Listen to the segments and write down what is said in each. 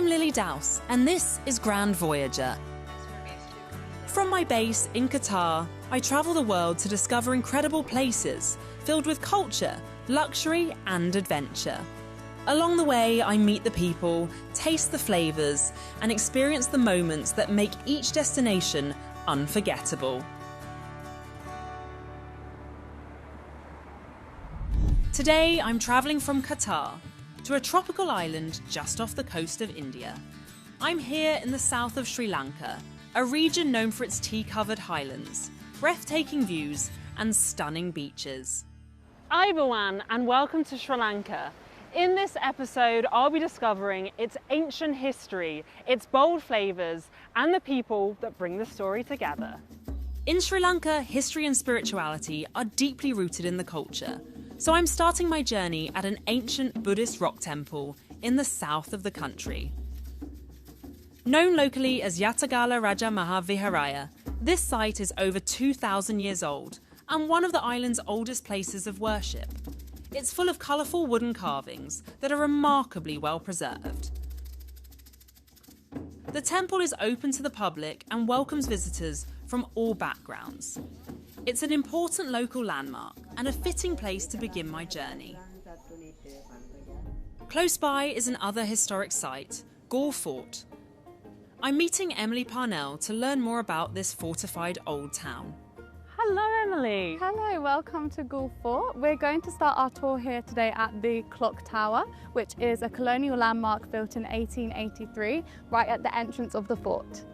I'm Lilly Douse, and this is Grand Voyager. From my base in Qatar, I travel the world to discover incredible places filled with culture, luxury and adventure. Along the way, I meet the people, taste the flavours and experience the moments that make each destination unforgettable. Today, I'm travelling from Qatar to a tropical island just off the coast of India. I'm here in the south of Sri Lanka, a region known for its tea-covered highlands, breathtaking views and stunning beaches. Aibawan and welcome to Sri Lanka. In this episode, I'll be discovering its ancient history, its bold flavours and the people that bring the story together. In Sri Lanka, history and spirituality are deeply rooted in the culture. So I'm starting my journey at an ancient Buddhist rock temple in the south of the country. Known locally as Yatagala Raja Mahaviharaya, this site is over 2,000 years old and one of the island's oldest places of worship. It's full of colourful wooden carvings that are remarkably well preserved. The temple is open to the public and welcomes visitors from all backgrounds. It's an important local landmark and a fitting place to begin my journey. Close by is another historic site, Galle Fort. I'm meeting Emily Parnell to learn more about this fortified old town. Hello, Emily. Hello, welcome to Galle Fort. We're going to start our tour here today at the Clock Tower, which is a colonial landmark built in 1883, right at the entrance of the fort.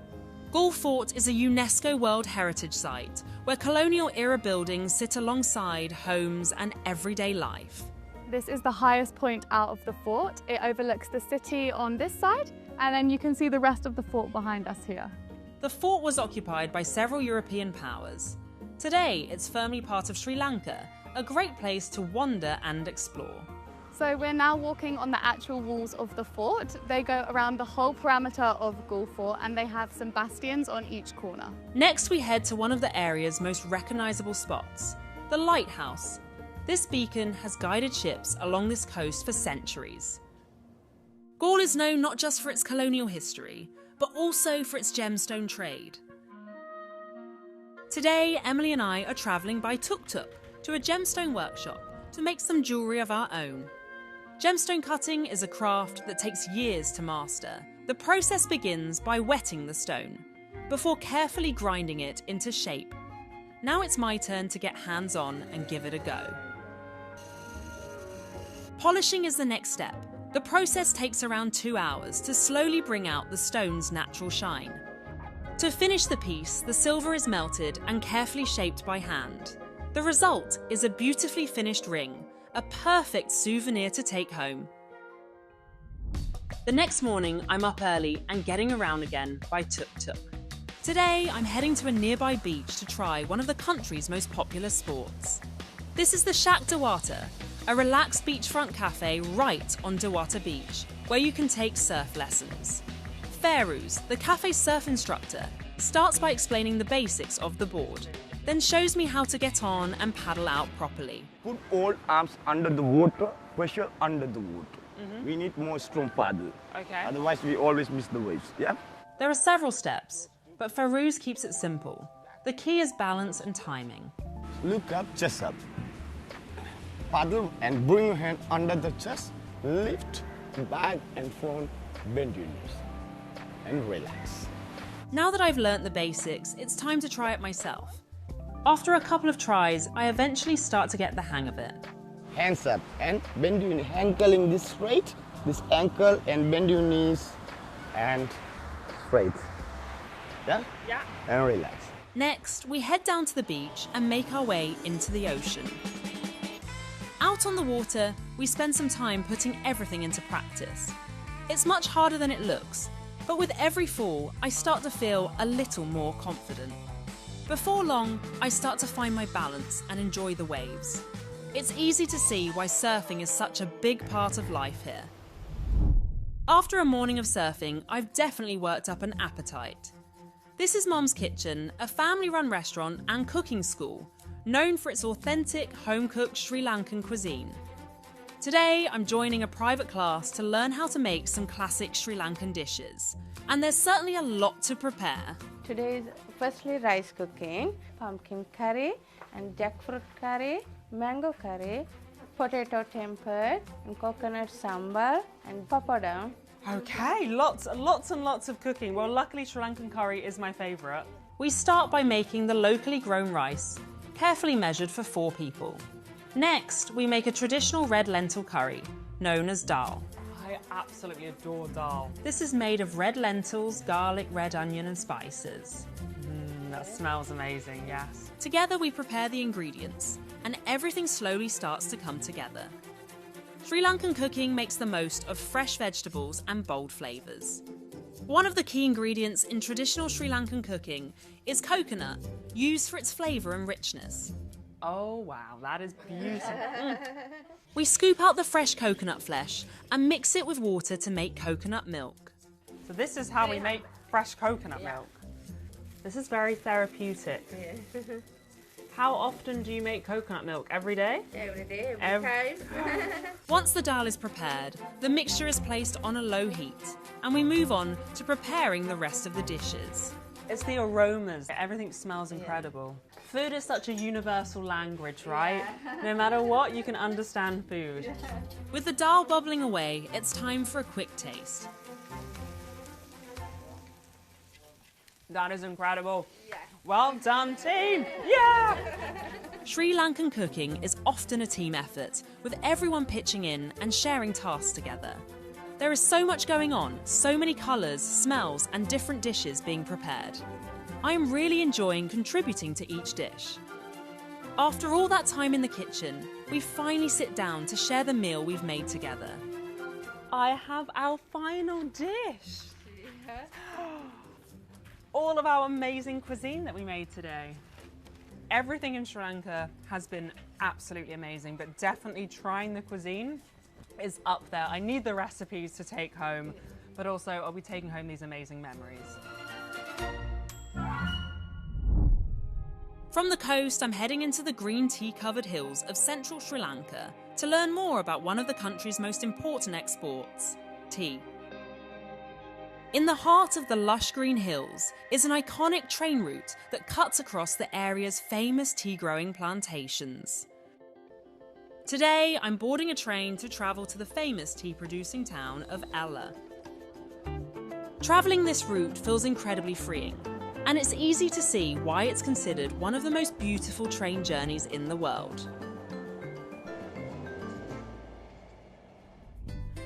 Galle Fort is a UNESCO World Heritage Site where colonial-era buildings sit alongside homes and everyday life. This is the highest point out of the fort. It overlooks the city on this side, and then you can see the rest of the fort behind us here. The fort was occupied by several European powers. Today, it's firmly part of Sri Lanka, a great place to wander and explore. So we're now walking on the actual walls of the fort. They go around the whole parameter of Galle Fort and they have some bastions on each corner. Next we head to one of the area's most recognisable spots, the lighthouse. This beacon has guided ships along this coast for centuries. Galle is known not just for its colonial history, but also for its gemstone trade. Today, Emily and I are travelling by tuk-tuk to a gemstone workshop to make some jewellery of our own. Gemstone cutting is a craft that takes years to master. The process begins by wetting the stone, before carefully grinding it into shape. Now it's my turn to get hands-on and give it a go. Polishing is the next step. The process takes around 2 hours to slowly bring out the stone's natural shine. To finish the piece, the silver is melted and carefully shaped by hand. The result is a beautifully finished ring, a perfect souvenir to take home. The next morning, I'm up early and getting around again by tuk-tuk. Today, I'm heading to a nearby beach to try one of the country's most popular sports. This is the Shack Dewata, a relaxed beachfront cafe right on Dewata Beach, where you can take surf lessons. Feiruz, the cafe's surf instructor, starts by explaining the basics of the board, then shows me how to get on and paddle out properly. Put all arms under the water, pressure under the water. We need more strong paddle. Okay. Otherwise we always miss the waves, yeah? There are several steps, but Feiruz keeps it simple. The key is balance and timing. Look up, chest up. Paddle and bring your hand under the chest, lift, back and front, bend your knees, and relax. Now that I've learnt the basics, it's time to try it myself. After a couple of tries, I eventually start to get the hang of it. Hands up and bend your knee, ankling this straight, this ankle and bend your knees and straight. Yeah? Yeah. And relax. Next, we head down to the beach and make our way into the ocean. Out on the water, we spend some time putting everything into practice. It's much harder than it looks, but with every fall, I start to feel a little more confident. Before long, I start to find my balance and enjoy the waves. It's easy to see why surfing is such a big part of life here. After a morning of surfing, I've definitely worked up an appetite. This is Mum's Kitchen, a family-run restaurant and cooking school, known for its authentic, home-cooked Sri Lankan cuisine. Today, I'm joining a private class to learn how to make some classic Sri Lankan dishes. And there's certainly a lot to prepare. Today is firstly rice cooking, pumpkin curry and jackfruit curry, mango curry, potato tempered, and coconut sambal and papadam. Okay, lots and lots of cooking. Well, luckily Sri Lankan curry is my favourite. We start by making the locally grown rice, carefully measured for 4 people. Next, we make a traditional red lentil curry, known as dal. I absolutely adore dal. This is made of red lentils, garlic, red onion and spices. That smells amazing, yes. Together we prepare the ingredients, and everything slowly starts to come together. Sri Lankan cooking makes the most of fresh vegetables and bold flavours. One of the key ingredients in traditional Sri Lankan cooking is coconut, used for its flavour and richness. Oh wow, that is beautiful. We scoop out the fresh coconut flesh and mix it with water to make coconut milk. So this is how we make fresh coconut milk. This is very therapeutic. How often do you make coconut milk? Every day? Every day, every time. Once the dal is prepared, the mixture is placed on a low heat, and we move on to preparing the rest of the dishes. It's the aromas. Everything smells incredible. Food is such a universal language, right? No matter what, you can understand food. With the dal bubbling away, it's time for a quick taste. That is incredible. Well done, team! Yeah! Sri Lankan cooking is often a team effort, with everyone pitching in and sharing tasks together. There is so much going on, so many colours, smells and different dishes being prepared. I am really enjoying contributing to each dish. After all that time in the kitchen, we finally sit down to share the meal we've made together. I have our final dish. All of our amazing cuisine that we made today. Everything in Sri Lanka has been absolutely amazing, but definitely trying the cuisine is up there. I need the recipes to take home, but also I'll be taking home these amazing memories. From the coast, I'm heading into the green tea-covered hills of central Sri Lanka to learn more about one of the country's most important exports, tea. In the heart of the lush green hills is an iconic train route that cuts across the area's famous tea-growing plantations. Today, I'm boarding a train to travel to the famous tea-producing town of Ella. Travelling this route feels incredibly freeing, and it's easy to see why it's considered one of the most beautiful train journeys in the world.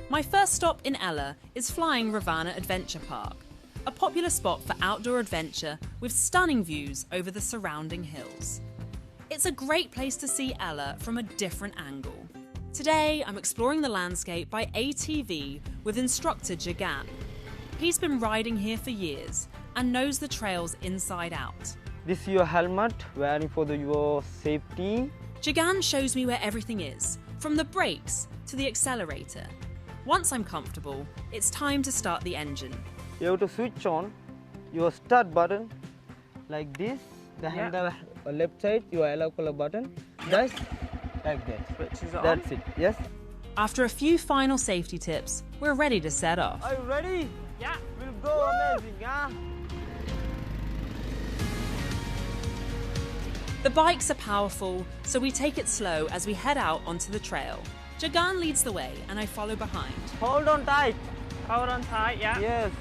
My first stop in Ella is Flying Ravana Adventure Park, a popular spot for outdoor adventure with stunning views over the surrounding hills. It's a great place to see Ella from a different angle. Today, I'm exploring the landscape by ATV with instructor Jagan. He's been riding here for years and knows the trails inside out. This is your helmet, wearing for your safety. Jagan shows me where everything is, from the brakes to the accelerator. Once I'm comfortable, it's time to start the engine. You have to switch on your start button like this. The handle left side, your allow color button. Just like that. Switches on. That's it. Yes. After a few final safety tips, we're ready to set off. Are you ready? Yeah. We'll go amazing, huh? The bikes are powerful, so we take it slow as we head out onto the trail. Jagan leads the way and I follow behind. Hold on tight. Hold on tight, yeah. Yes.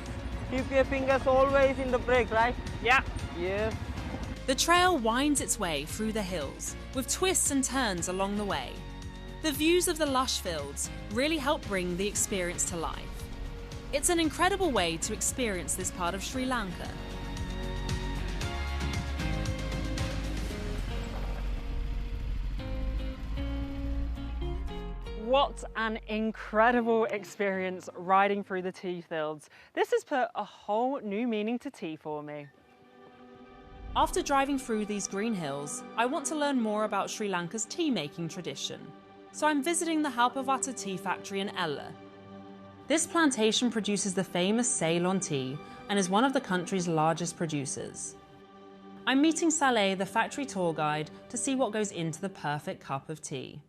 Keep your fingers always in the brake, right? Yeah. Yes. The trail winds its way through the hills, with twists and turns along the way. The views of the lush fields really help bring the experience to life. It's an incredible way to experience this part of Sri Lanka. What an incredible experience riding through the tea fields. This has put a whole new meaning to tea for me. After driving through these green hills, I want to learn more about Sri Lanka's tea-making tradition. So I'm visiting the Halpavata tea factory in Ella. This plantation produces the famous Ceylon tea and is one of the country's largest producers. I'm meeting Saleh, the factory tour guide, to see what goes into the perfect cup of tea.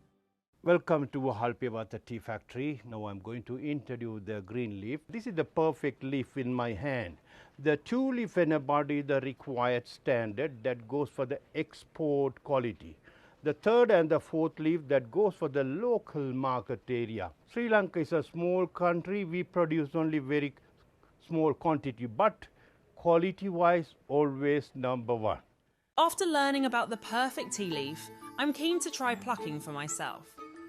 Welcome to Halpyavata Tea Factory. Now I'm going to introduce the green leaf. This is the perfect leaf in my hand. The 2 leaf embody the required standard that goes for the export quality. The 3rd and the 4th leaf that goes for the local market area. Sri Lanka is a small country. We produce only very small quantity, but quality wise always number 1. After learning about the perfect tea leaf, I'm keen to try plucking for myself.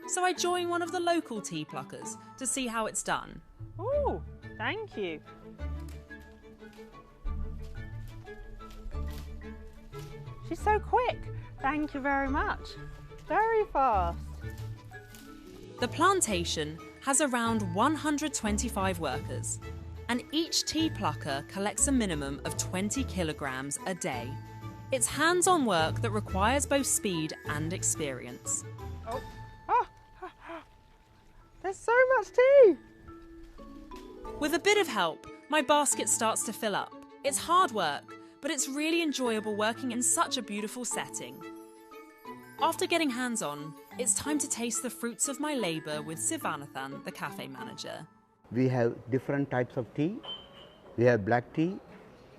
So I join one of the local tea pluckers to see how it's done. Oh, thank you. She's so quick. Thank you very much. Very fast. The plantation has around 125 workers, and each tea plucker collects a minimum of 20 kilograms a day. It's hands-on work that requires both speed and experience. There's so much tea. With a bit of help, my basket starts to fill up. It's hard work, but it's really enjoyable working in such a beautiful setting. After getting hands-on, it's time to taste the fruits of my labour with Sivanathan, the cafe manager. We have different types of tea. We have black tea,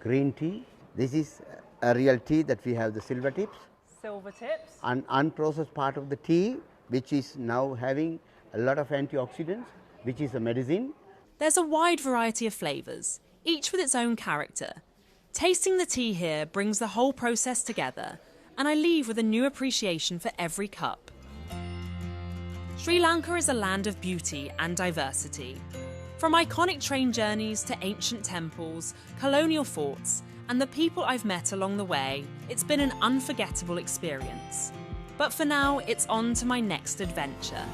green tea. This is a real tea that we have the silver tips. Silver tips. An unprocessed part of the tea, which is now having a lot of antioxidants, which is a medicine. There's a wide variety of flavours, each with its own character. Tasting the tea here brings the whole process together, and I leave with a new appreciation for every cup. Sri Lanka is a land of beauty and diversity. From iconic train journeys to ancient temples, colonial forts, and the people I've met along the way, it's been an unforgettable experience. But for now, it's on to my next adventure.